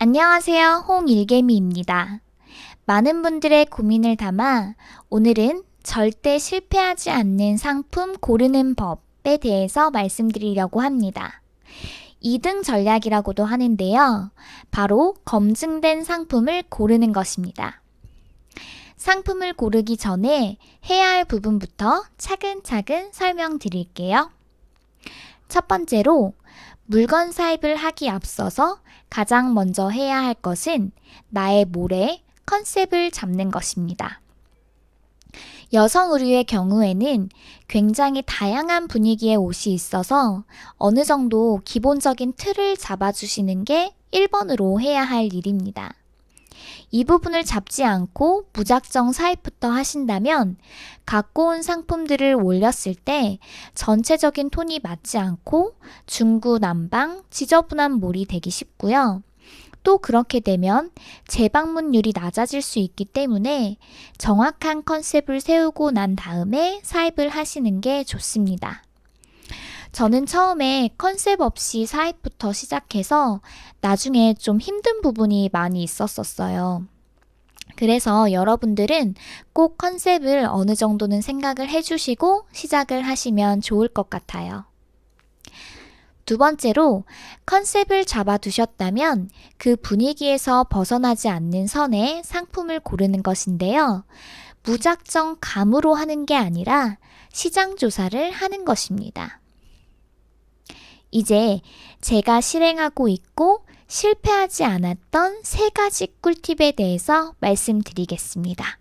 안녕하세요. 홍일개미입니다. 많은 분들의 고민을 담아 오늘은 절대 실패하지 않는 상품 고르는 법에 대해서 말씀드리려고 합니다. 2등 전략이라고도 하는데요. 바로 검증된 상품을 고르는 것입니다. 상품을 고르기 전에 해야 할 부분부터 차근차근 설명드릴게요. 첫 번째로 물건 사입을 하기 앞서서 가장 먼저 해야 할 것은 나의 몰에 컨셉을 잡는 것입니다. 여성 의류의 경우에는 굉장히 다양한 분위기의 옷이 있어서 어느 정도 기본적인 틀을 잡아주시는 게 1번으로 해야 할 일입니다. 이 부분을 잡지 않고 무작정 사입부터 하신다면 갖고 온 상품들을 올렸을 때 전체적인 톤이 맞지 않고 중구난방, 지저분한 몰이 되기 쉽고요. 또 그렇게 되면 재방문율이 낮아질 수 있기 때문에 정확한 컨셉을 세우고 난 다음에 사입을 하시는 게 좋습니다. 저는 처음에 컨셉 없이 사입부터 시작해서 나중에 좀 힘든 부분이 많이 있었어요. 그래서 여러분들은 꼭 컨셉을 어느 정도는 생각을 해주시고 시작을 하시면 좋을 것 같아요. 두 번째로 컨셉을 잡아두셨다면 그 분위기에서 벗어나지 않는 선에 상품을 고르는 것인데요. 무작정 감으로 하는 게 아니라 시장 조사를 하는 것입니다. 이제 제가 실행하고 있고 실패하지 않았던 3가지 꿀팁에 대해서 말씀드리겠습니다.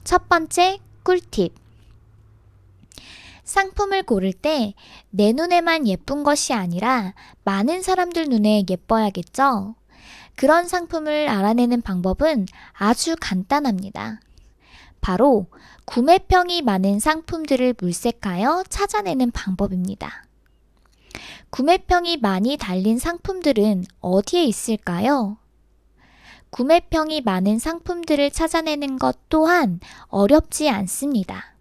첫 번째 꿀팁. 상품을 고를 때 내 눈에만 예쁜 것이 아니라 많은 사람들 눈에 예뻐야겠죠? 그런 상품을 알아내는 방법은 아주 간단합니다. 바로 구매평이 많은 상품들을 물색하여 찾아내는 방법입니다. 구매평이 많이 달린 상품들은 어디에 있을까요? 구매평이 많은 상품들을 찾아내는 것 또한 어렵지 않습니다.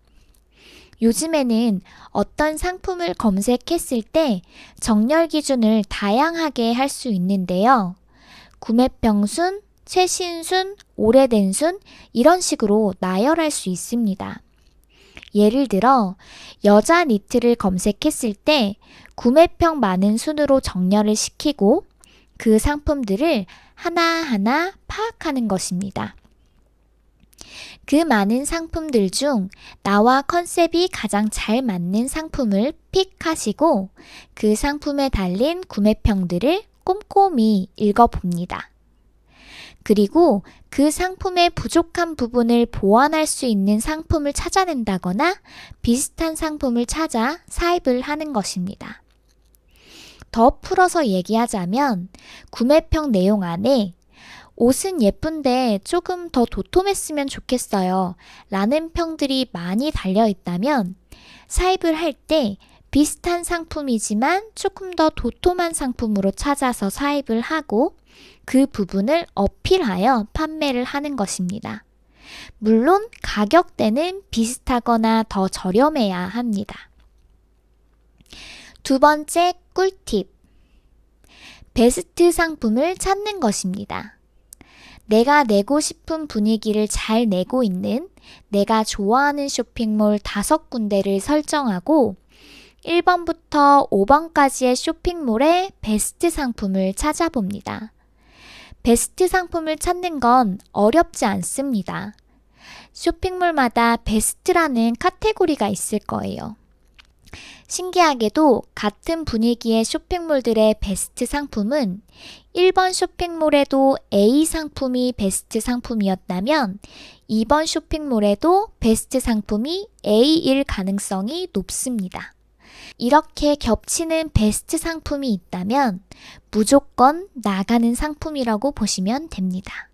요즘에는 어떤 상품을 검색했을 때 정렬 기준을 다양하게 할 수 있는데요. 구매평 순, 최신 순, 오래된 순 이런 식으로 나열할 수 있습니다. 예를 들어 여자 니트를 검색했을 때 구매평 많은 순으로 정렬을 시키고 그 상품들을 하나하나 파악하는 것입니다. 그 많은 상품들 중 나와 컨셉이 가장 잘 맞는 상품을 픽하시고 그 상품에 달린 구매평들을 꼼꼼히 읽어봅니다. 그리고 그 상품의 부족한 부분을 보완할 수 있는 상품을 찾아낸다거나 비슷한 상품을 찾아 사입을 하는 것입니다. 더 풀어서 얘기하자면 구매평 내용 안에 옷은 예쁜데 조금 더 도톰했으면 좋겠어요 라는 평들이 많이 달려 있다면 사입을 할 때 비슷한 상품이지만 조금 더 도톰한 상품으로 찾아서 사입을 하고 그 부분을 어필하여 판매를 하는 것입니다. 물론 가격대는 비슷하거나 더 저렴해야 합니다. 두 번째 꿀팁. 베스트 상품을 찾는 것입니다. 내가 내고 싶은 분위기를 잘 내고 있는 내가 좋아하는 쇼핑몰 5군데를 설정하고 1번부터 5번까지의 쇼핑몰의 베스트 상품을 찾아봅니다. 베스트 상품을 찾는 건 어렵지 않습니다. 쇼핑몰마다 베스트라는 카테고리가 있을 거예요. 신기하게도 같은 분위기의 쇼핑몰들의 베스트 상품은 1번 쇼핑몰에도 A 상품이 베스트 상품이었다면 2번 쇼핑몰에도 베스트 상품이 A일 가능성이 높습니다. 이렇게 겹치는 베스트 상품이 있다면 무조건 나가는 상품이라고 보시면 됩니다.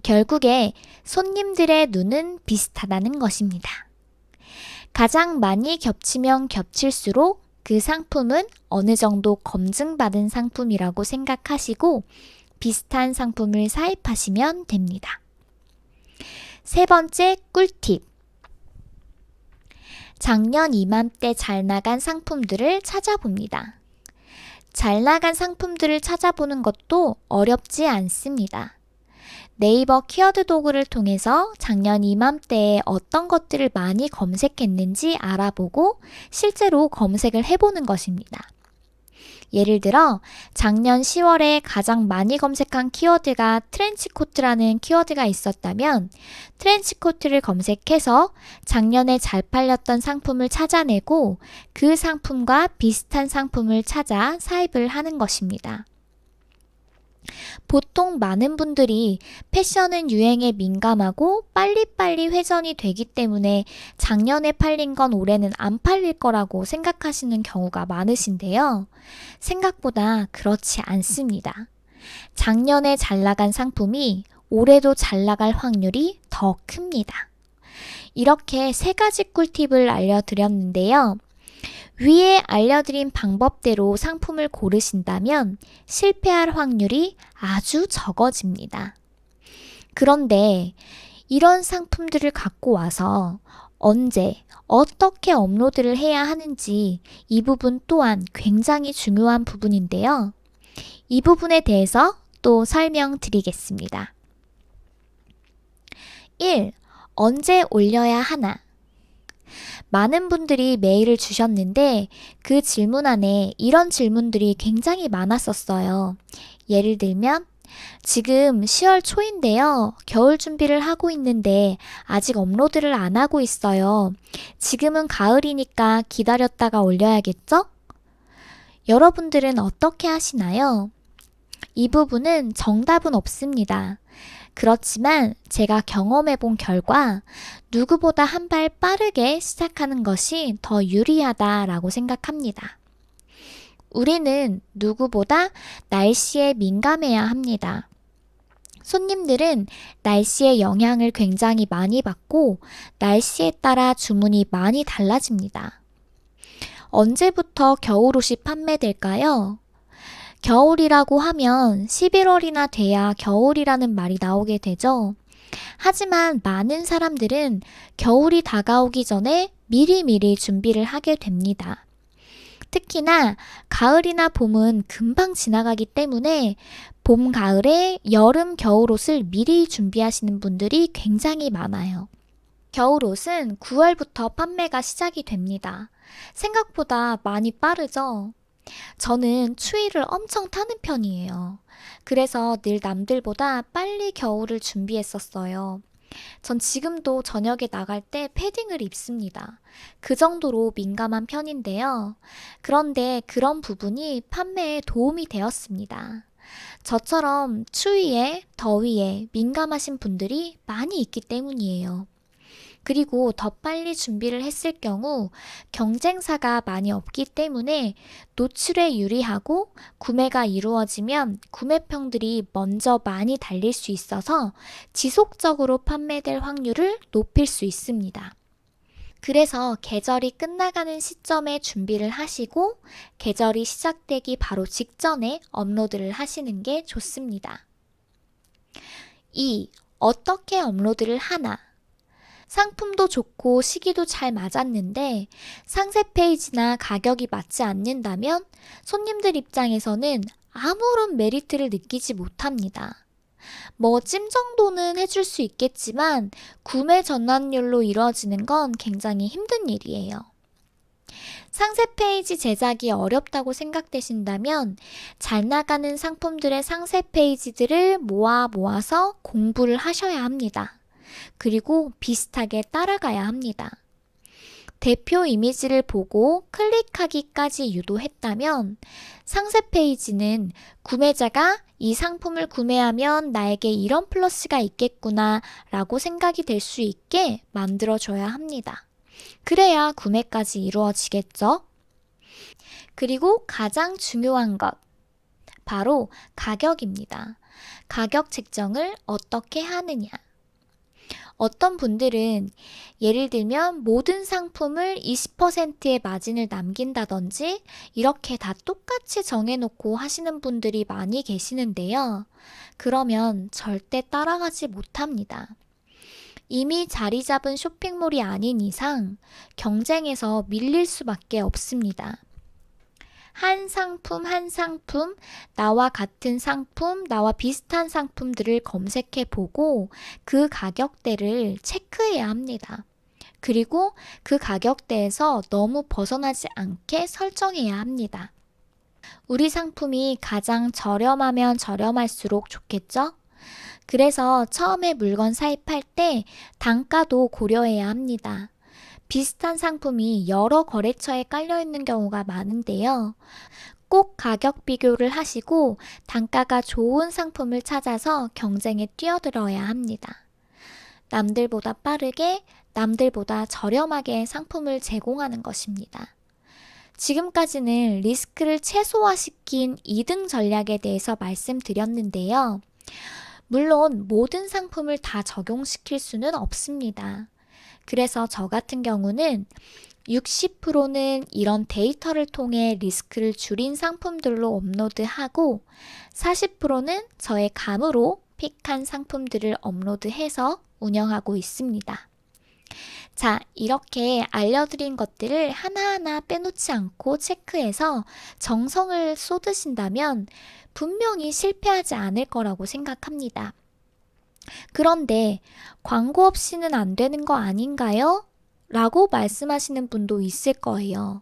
결국에 손님들의 눈은 비슷하다는 것입니다. 가장 많이 겹치면 겹칠수록 그 상품은 어느 정도 검증받은 상품이라고 생각하시고 비슷한 상품을 사입하시면 됩니다. 세 번째 꿀팁. 작년 이맘때 잘 나간 상품들을 찾아봅니다. 잘 나간 상품들을 찾아보는 것도 어렵지 않습니다. 네이버 키워드 도구를 통해서 작년 이맘때에 어떤 것들을 많이 검색했는지 알아보고 실제로 검색을 해보는 것입니다. 예를 들어 작년 10월에 가장 많이 검색한 키워드가 트렌치코트라는 키워드가 있었다면 트렌치코트를 검색해서 작년에 잘 팔렸던 상품을 찾아내고 그 상품과 비슷한 상품을 찾아 사입을 하는 것입니다. 보통 많은 분들이 패션은 유행에 민감하고 빨리빨리 회전이 되기 때문에 작년에 팔린 건 올해는 안 팔릴 거라고 생각하시는 경우가 많으신데요. 생각보다 그렇지 않습니다. 작년에 잘 나간 상품이 올해도 잘 나갈 확률이 더 큽니다. 이렇게 3가지 꿀팁을 알려드렸는데요. 위에 알려드린 방법대로 상품을 고르신다면 실패할 확률이 아주 적어집니다. 그런데 이런 상품들을 갖고 와서 언제, 어떻게 업로드를 해야 하는지 이 부분 또한 굉장히 중요한 부분인데요. 이 부분에 대해서 또 설명드리겠습니다. 1. 언제 올려야 하나? 많은 분들이 메일을 주셨는데 그 질문 안에 이런 질문들이 굉장히 많았었어요. 예를 들면 지금 10월 초인데요. 겨울 준비를 하고 있는데 아직 업로드를 안 하고 있어요. 지금은 가을이니까 기다렸다가 올려야겠죠? 여러분들은 어떻게 하시나요? 이 부분은 정답은 없습니다. 그렇지만 제가 경험해 본 결과 누구보다 한 발 빠르게 시작하는 것이 더 유리하다라고 생각합니다. 우리는 누구보다 날씨에 민감해야 합니다. 손님들은 날씨의 영향을 굉장히 많이 받고 날씨에 따라 주문이 많이 달라집니다. 언제부터 겨울옷이 판매될까요? 겨울이라고 하면 11월이나 돼야 겨울이라는 말이 나오게 되죠. 하지만 많은 사람들은 겨울이 다가오기 전에 미리미리 준비를 하게 됩니다. 특히나 가을이나 봄은 금방 지나가기 때문에 봄, 가을에 여름, 겨울옷을 미리 준비하시는 분들이 굉장히 많아요. 겨울옷은 9월부터 판매가 시작이 됩니다. 생각보다 많이 빠르죠? 저는 추위를 엄청 타는 편이에요. 그래서 늘 남들보다 빨리 겨울을 준비했었어요. 전 지금도 저녁에 나갈 때 패딩을 입습니다. 그 정도로 민감한 편인데요. 그런데 그런 부분이 판매에 도움이 되었습니다. 저처럼 추위에, 더위에 민감하신 분들이 많이 있기 때문이에요. 그리고 더 빨리 준비를 했을 경우 경쟁사가 많이 없기 때문에 노출에 유리하고 구매가 이루어지면 구매평들이 먼저 많이 달릴 수 있어서 지속적으로 판매될 확률을 높일 수 있습니다. 그래서 계절이 끝나가는 시점에 준비를 하시고 계절이 시작되기 바로 직전에 업로드를 하시는 게 좋습니다. 2. 어떻게 업로드를 하나? 상품도 좋고 시기도 잘 맞았는데 상세 페이지나 가격이 맞지 않는다면 손님들 입장에서는 아무런 메리트를 느끼지 못합니다. 찜 정도는 해줄 수 있겠지만 구매 전환율로 이루어지는 건 굉장히 힘든 일이에요. 상세 페이지 제작이 어렵다고 생각되신다면 잘 나가는 상품들의 상세 페이지들을 모아서 공부를 하셔야 합니다. 그리고 비슷하게 따라가야 합니다. 대표 이미지를 보고 클릭하기까지 유도했다면 상세 페이지는 구매자가 이 상품을 구매하면 나에게 이런 플러스가 있겠구나 라고 생각이 될 수 있게 만들어줘야 합니다. 그래야 구매까지 이루어지겠죠? 그리고 가장 중요한 것, 바로 가격입니다. 가격 책정을 어떻게 하느냐? 어떤 분들은 예를 들면 모든 상품을 20%의 마진을 남긴다든지 이렇게 다 똑같이 정해놓고 하시는 분들이 많이 계시는데요. 그러면 절대 따라가지 못합니다. 이미 자리 잡은 쇼핑몰이 아닌 이상 경쟁에서 밀릴 수밖에 없습니다. 한 상품 한 상품, 나와 같은 상품, 나와 비슷한 상품들을 검색해 보고 그 가격대를 체크해야 합니다. 그리고 그 가격대에서 너무 벗어나지 않게 설정해야 합니다. 우리 상품이 가장 저렴하면 저렴할수록 좋겠죠? 그래서 처음에 물건 사입할 때 단가도 고려해야 합니다. 비슷한 상품이 여러 거래처에 깔려 있는 경우가 많은데요. 꼭 가격 비교를 하시고 단가가 좋은 상품을 찾아서 경쟁에 뛰어들어야 합니다. 남들보다 빠르게, 남들보다 저렴하게 상품을 제공하는 것입니다. 지금까지는 리스크를 최소화시킨 2등 전략에 대해서 말씀드렸는데요. 물론 모든 상품을 다 적용시킬 수는 없습니다. 그래서 저 같은 경우는 60%는 이런 데이터를 통해 리스크를 줄인 상품들로 업로드하고 40%는 저의 감으로 픽한 상품들을 업로드해서 운영하고 있습니다. 자, 이렇게 알려드린 것들을 하나하나 빼놓지 않고 체크해서 정성을 쏟으신다면 분명히 실패하지 않을 거라고 생각합니다. 그런데 광고 없이는 안 되는 거 아닌가요? 라고 말씀하시는 분도 있을 거예요.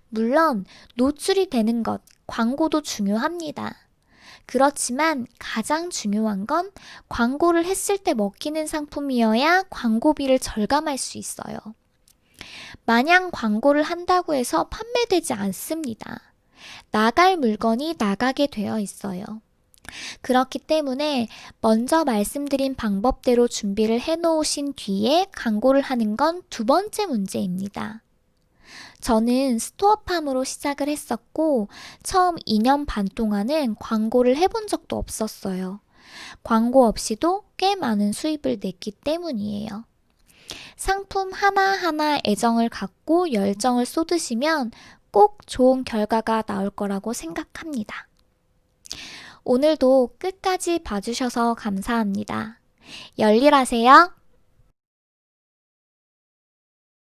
물론 노출이 되는 것, 광고도 중요합니다. 그렇지만 가장 중요한 건 광고를 했을 때 먹히는 상품이어야 광고비를 절감할 수 있어요. 마냥 광고를 한다고 해서 판매되지 않습니다. 나갈 물건이 나가게 되어 있어요. 그렇기 때문에 먼저 말씀드린 방법대로 준비를 해놓으신 뒤에 광고를 하는 건 두 번째 문제입니다. 저는 스토어팜으로 시작을 했었고 처음 2년 반 동안은 광고를 해본 적도 없었어요. 광고 없이도 꽤 많은 수입을 냈기 때문이에요. 상품 하나하나 애정을 갖고 열정을 쏟으시면 꼭 좋은 결과가 나올 거라고 생각합니다. 오늘도 끝까지 봐주셔서 감사합니다. 열일하세요.